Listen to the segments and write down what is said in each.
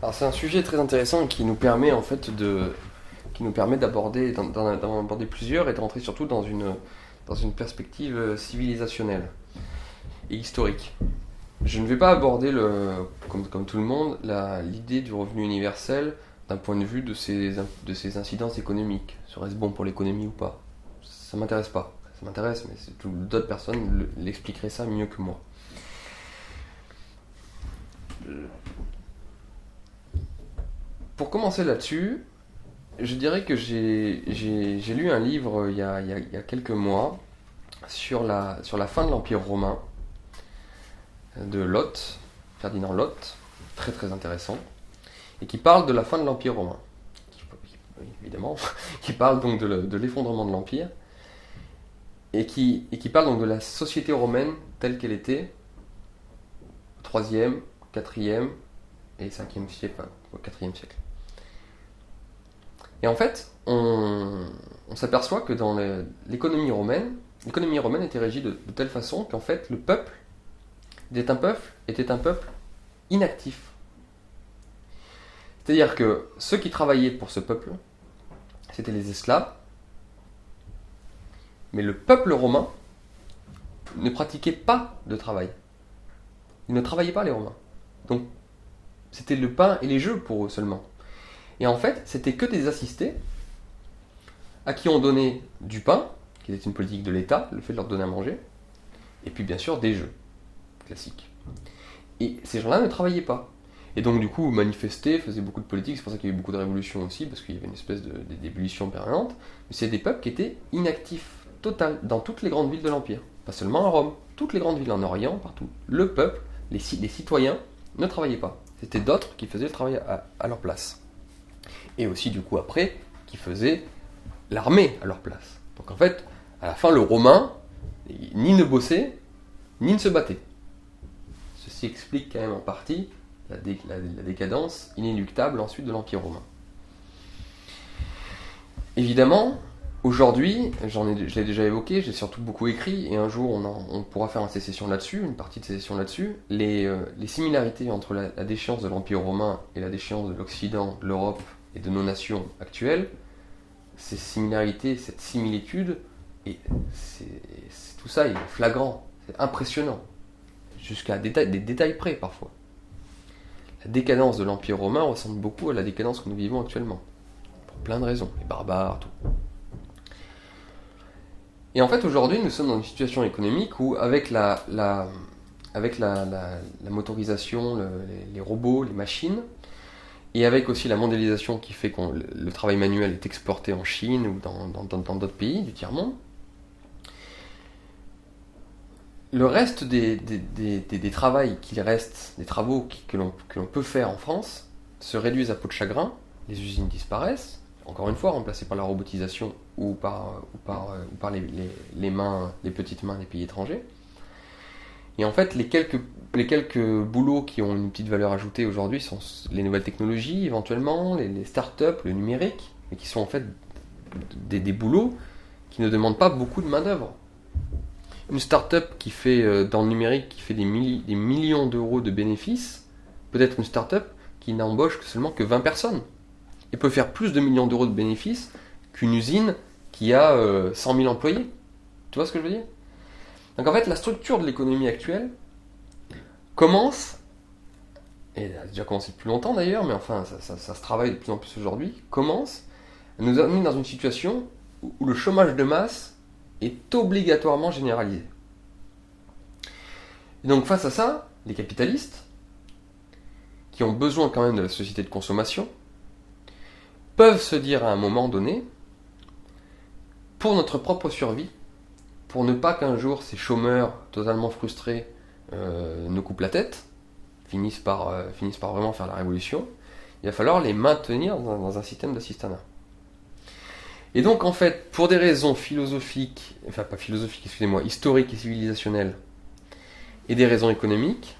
Alors c'est un sujet très intéressant qui nous permet en fait qui nous permet d'aborder d'en aborder plusieurs et de rentrer surtout dans une perspective civilisationnelle et historique. Je ne vais pas aborder comme tout le monde l'idée du revenu universel d'un point de vue de ses incidences économiques. Serait-ce bon pour l'économie ou pas? Ça m'intéresse pas. Ça m'intéresse, mais d'autres personnes l'expliqueraient ça mieux que moi. Pour commencer là-dessus, je dirais que j'ai lu un livre il y a quelques mois sur la fin de l'Empire romain de Lot, Ferdinand Lot, très très intéressant, et qui parle de la fin de l'Empire romain. Évidemment, qui parle donc de l'effondrement de l'Empire, et qui parle donc de la société romaine telle qu'elle était au 3e, 4e et 5e siècle, enfin, au 4e siècle. Et en fait, on s'aperçoit que dans l'économie romaine était régie de telle façon qu'en fait, le peuple était un peuple inactif. C'est-à-dire que ceux qui travaillaient pour ce peuple, c'était les esclaves, mais le peuple romain ne pratiquait pas de travail. Ils ne travaillaient pas, les Romains. Donc, c'était le pain et les jeux pour eux seulement. Et en fait, c'était que des assistés à qui on donnait du pain, qui était une politique de l'État, le fait de leur donner à manger, et puis bien sûr des jeux classiques. Et ces gens-là ne travaillaient pas. Et donc du coup manifestaient, faisaient beaucoup de politique, c'est pour ça qu'il y a eu beaucoup de révolutions aussi, parce qu'il y avait une espèce d'ébullition permanente. Mais c'est des peuples qui étaient inactifs, total, dans toutes les grandes villes de l'Empire. Pas seulement à Rome, toutes les grandes villes en Orient, partout. Le peuple, les citoyens, ne travaillaient pas. C'était d'autres qui faisaient le travail à leur place. Et aussi du coup après, qui faisaient l'armée à leur place. Donc en fait, à la fin, le Romain, ni ne bossait, ni ne se battait. Ceci explique quand même en partie la décadence inéluctable ensuite de l'Empire romain. Évidemment, aujourd'hui, je l'ai déjà évoqué, j'ai surtout beaucoup écrit, et un jour on pourra faire une sécession là-dessus, une partie de sécession là-dessus, les similarités entre la déchéance de l'Empire romain et la déchéance de l'Occident, de l'Europe et de nos nations actuelles, ces similarités, cette similitude, et tout ça est flagrant, c'est impressionnant, jusqu'à des détails près parfois. La décadence de l'Empire romain ressemble beaucoup à la décadence que nous vivons actuellement, pour plein de raisons, les barbares, tout. Et en fait, aujourd'hui, nous sommes dans une situation économique où, avec la motorisation, les robots, les machines, et avec aussi la mondialisation qui fait que le travail manuel est exporté en Chine ou dans d'autres pays du tiers-monde, le reste des travails qu'il reste, des travaux que l'on peut faire en France, se réduisent à peau de chagrin, les usines disparaissent, encore une fois remplacées par la robotisation ou par les mains, les petites mains des pays étrangers. Et en fait, les quelques boulots qui ont une petite valeur ajoutée aujourd'hui sont les nouvelles technologies, éventuellement, les startups, le numérique, mais qui sont en fait des boulots qui ne demandent pas beaucoup de main-d'œuvre. Une start-up qui fait dans le numérique qui fait des millions d'euros de bénéfices peut être une start-up qui n'embauche seulement que 20 personnes et peut faire plus de millions d'euros de bénéfices qu'une usine qui a 100 000 employés. Tu vois ce que je veux dire? Donc en fait, la structure de l'économie actuelle commence, et elle a déjà commencé depuis longtemps d'ailleurs, mais enfin ça se travaille de plus en plus aujourd'hui, commence à nous amener dans une situation où le chômage de masse est obligatoirement généralisé. Et donc face à ça, les capitalistes, qui ont besoin quand même de la société de consommation, peuvent se dire à un moment donné, pour notre propre survie, pour ne pas qu'un jour ces chômeurs totalement frustrés nous coupent la tête, finissent par vraiment faire la révolution, il va falloir les maintenir dans un système d'assistanat. Et donc en fait, pour des raisons philosophiques, enfin pas philosophiques, excusez-moi, historiques et civilisationnelles, et des raisons économiques,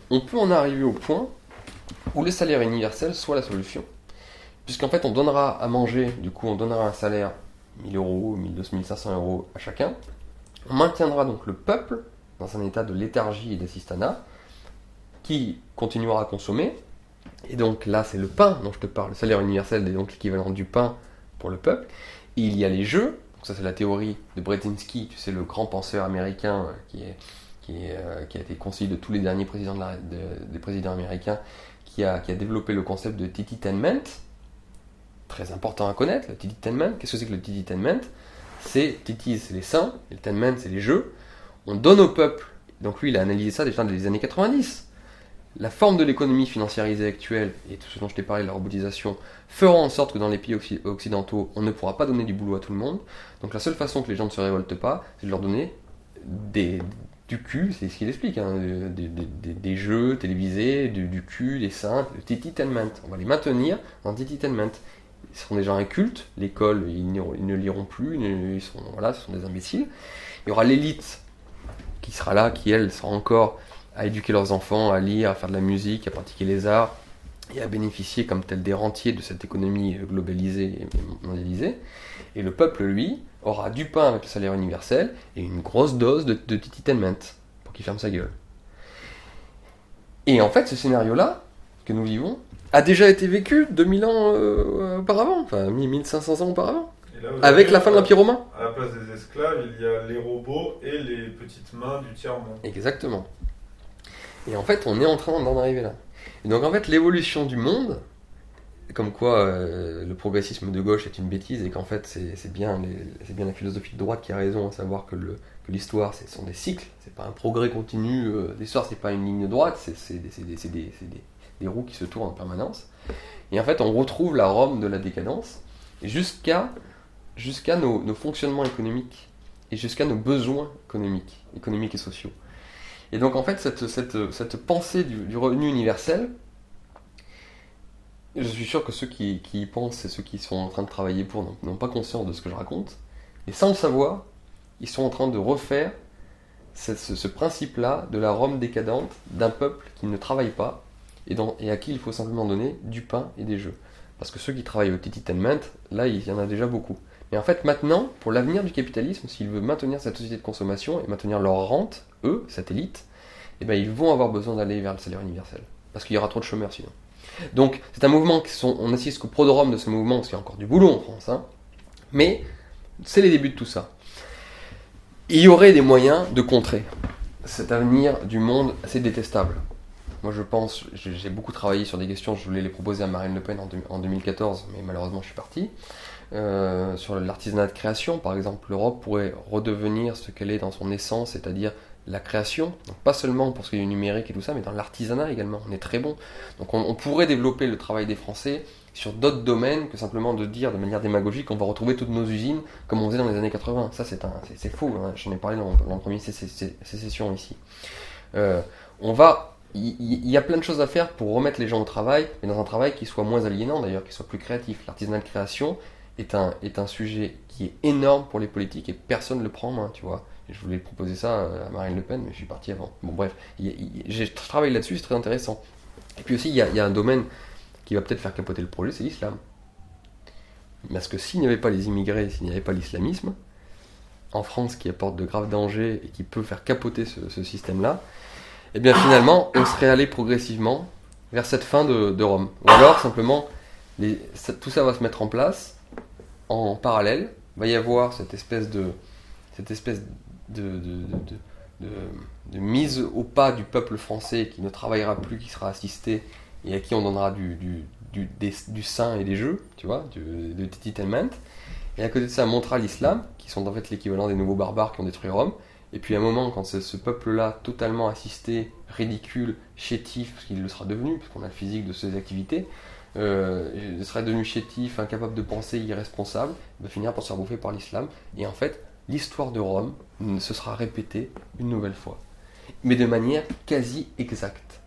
on peut en arriver au point où le salaire universel soit la solution. Puisqu'en fait, on donnera à manger, du coup, on donnera un salaire 1000 euros, 1200, 1500 euros à chacun. On maintiendra donc le peuple dans un état de léthargie et d'assistanat qui continuera à consommer, Et donc là, c'est le pain dont je te parle. Le salaire universel est donc l'équivalent du pain pour le peuple. Et il y a les jeux. Donc ça, c'est la théorie de Brzezinski, tu sais, le grand penseur américain qui a été conseiller de tous les derniers présidents des présidents américains, qui a développé le concept de tititainment. Très important à connaître, le tititainment. Qu'est-ce que c'est que le tititainment? C'est titis, c'est les saints, et le tainment, c'est les jeux. On donne au peuple. Donc lui, il a analysé ça déjà dans les années 90. La forme de l'économie financiarisée actuelle, et tout ce dont je t'ai parlé, la robotisation, feront en sorte que dans les pays occidentaux, on ne pourra pas donner du boulot à tout le monde. Donc la seule façon que les gens ne se révoltent pas, c'est de leur donner du cul, c'est ce qu'il explique, hein, des jeux télévisés, du cul, des seins, le tititainment. On va les maintenir dans le tititainment. Ils seront déjà incultes, l'école, ils ne liront plus, voilà, ce sont des imbéciles. Il y aura l'élite qui sera là, qui elle sera encore à éduquer leurs enfants, à lire, à faire de la musique, à pratiquer les arts, et à bénéficier comme tel des rentiers de cette économie globalisée et mondialisée. Et le peuple, lui, aura du pain avec le salaire universel et une grosse dose de tititainment pour qu'il ferme sa gueule. Et en fait, ce scénario-là, que nous vivons, a déjà été vécu 2000 ans auparavant, enfin 1500 ans auparavant. Là, avec la fin de l'Empire romain. À la place des esclaves, il y a les robots et les petites mains du tiers-monde. Exactement. Et en fait, on est en train d'en arriver là. Et donc en fait, l'évolution du monde, comme quoi le progressisme de gauche est une bêtise et qu'en fait c'est bien la philosophie de droite qui a raison, à savoir que l'histoire ce sont des cycles, c'est pas un progrès continu, l'histoire c'est pas une ligne droite, c'est des roues qui se tournent en permanence. Et en fait, on retrouve la Rome de la décadence jusqu'à nos fonctionnements économiques et jusqu'à nos besoins économiques et sociaux. Et donc en fait, cette pensée du revenu universel, je suis sûr que ceux qui y pensent et ceux qui sont en train de travailler pour n'ont pas conscience de ce que je raconte, et sans le savoir, ils sont en train de refaire ce principe-là de la Rome décadente, d'un peuple qui ne travaille pas et à qui il faut simplement donner du pain et des jeux. Parce que ceux qui travaillent au tititainment, là il y en a déjà beaucoup. Mais en fait maintenant, pour l'avenir du capitalisme, s'il veut maintenir cette société de consommation et maintenir leur rente, eux, satellites, eh ben, ils vont avoir besoin d'aller vers le salaire universel. Parce qu'il y aura trop de chômeurs sinon. Donc c'est un mouvement on assiste qu'au prodrome de ce mouvement, parce qu'il y a encore du boulot en France, hein, mais c'est les débuts de tout ça. Il y aurait des moyens de contrer cet avenir du monde assez détestable. Moi je pense, j'ai beaucoup travaillé sur des questions, je voulais les proposer à Marine Le Pen en 2014, mais malheureusement je suis parti. Sur l'artisanat de création, par exemple, l'Europe pourrait redevenir ce qu'elle est dans son essence, c'est-à-dire la création, donc pas seulement pour ce qui est numérique et tout ça, mais dans l'artisanat également, on est très bon. Donc on pourrait développer le travail des Français sur d'autres domaines que simplement de dire de manière démagogique qu'on va retrouver toutes nos usines comme on faisait dans les années 80. Ça c'est faux, hein. J'en ai parlé dans la première sécession ici. Il y a plein de choses à faire pour remettre les gens au travail, mais dans un travail qui soit moins aliénant d'ailleurs, qui soit plus créatif. L'artisanat de création est un sujet qui est énorme pour les politiques et personne ne le prend en main, tu vois. Et je voulais proposer ça à Marine Le Pen, mais je suis parti avant. Bon bref, j'ai travaillé là-dessus, c'est très intéressant. Et puis aussi, il y a un domaine qui va peut-être faire capoter le projet, c'est l'islam. Parce que s'il n'y avait pas les immigrés, s'il n'y avait pas l'islamisme, en France qui apporte de graves dangers et qui peut faire capoter ce système-là, et bien finalement, on serait allé progressivement vers cette fin de Rome. Ou alors, simplement, tout ça va se mettre en place en parallèle. Il va y avoir cette espèce de mise au pas du peuple français qui ne travaillera plus, qui sera assisté et à qui on donnera du sein et des jeux, tu vois, de tititainment. Et à côté de ça, on montrera l'islam, qui sont en fait l'équivalent des nouveaux barbares qui ont détruit Rome. Et puis à un moment, quand ce peuple-là, totalement assisté, ridicule, chétif, parce qu'il le sera devenu, parce qu'on a le physique de ses activités, il serait devenu chétif, incapable de penser, irresponsable, il va finir par se faire bouffer par l'islam. Et en fait, l'histoire de Rome se sera répétée une nouvelle fois, mais de manière quasi exacte.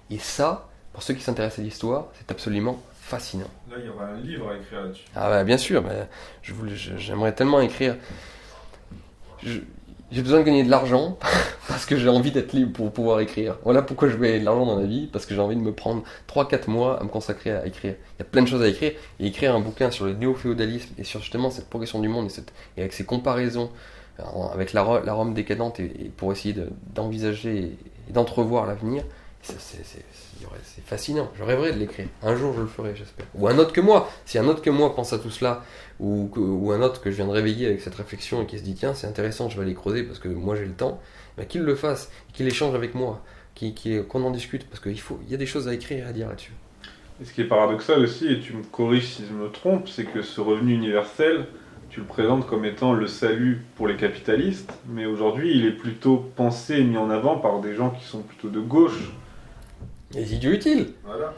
Et ça, pour ceux qui s'intéressent à l'histoire, c'est absolument fascinant. Là, il y aura un livre à écrire là-dessus. Ah bah bien sûr, mais j'aimerais tellement écrire. J'ai besoin de gagner de l'argent parce que j'ai envie d'être libre pour pouvoir écrire. Voilà pourquoi je veux gagner de l'argent dans la vie, parce que j'ai envie de me prendre 3-4 mois à me consacrer à écrire. Il y a plein de choses à écrire, et écrire un bouquin sur le néo-féodalisme et sur justement cette progression du monde et avec ses comparaisons avec la Rome décadente et pour essayer d'envisager et d'entrevoir l'avenir, C'est fascinant, je rêverais de l'écrire. Un jour je le ferai, j'espère. Ou un autre que moi, si un autre que moi pense à tout cela, ou un autre que je viens de réveiller avec cette réflexion et qui se dit tiens c'est intéressant, je vais aller creuser parce que moi j'ai le temps, ben, qu'il le fasse, qu'il échange avec moi, qu'on en discute, parce qu'il y a des choses à écrire et à dire là-dessus. Et ce qui est paradoxal aussi, et tu me corriges si je me trompe, c'est que ce revenu universel, tu le présentes comme étant le salut pour les capitalistes, mais aujourd'hui il est plutôt pensé et mis en avant par des gens qui sont plutôt de gauche. Les idiots utiles, Voilà.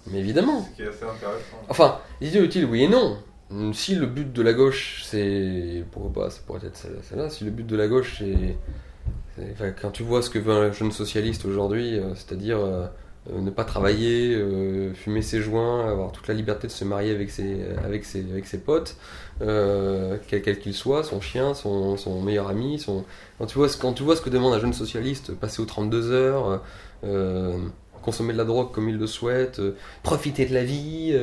mais évidemment. Ce qui est assez intéressant. Enfin, les idiots utiles, oui et non. Si le but de la gauche, c'est... Pourquoi pas, ça pourrait être celle-là. Si le but de la gauche, enfin, quand tu vois ce que veut un jeune socialiste aujourd'hui, c'est-à-dire ne pas travailler, fumer ses joints, avoir toute la liberté de se marier avec ses potes, quel qu'il soit, son chien, son meilleur ami, quand tu vois ce que demande un jeune socialiste, passer aux 32 heures, consommer de la drogue comme il le souhaite, profiter de la vie,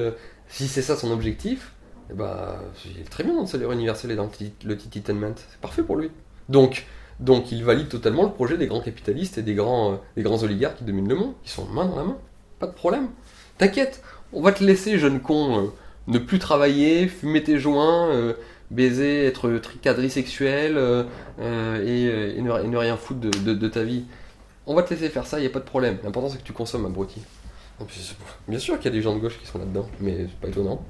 si c'est ça son objectif, eh ben, il est très bien dans le salaire universel et dans le tititainment, c'est parfait pour lui. Donc il valide totalement le projet des grands capitalistes et des grands oligarques qui dominent le monde, qui sont main dans la main, pas de problème. T'inquiète, on va te laisser, jeune con, ne plus travailler, fumer tes joints, baiser, être quadrisexuel et ne rien foutre de ta vie. On va te laisser faire ça, il n'y a pas de problème. L'important c'est que tu consommes, abruti. Bien sûr qu'il y a des gens de gauche qui sont là-dedans, mais c'est pas étonnant.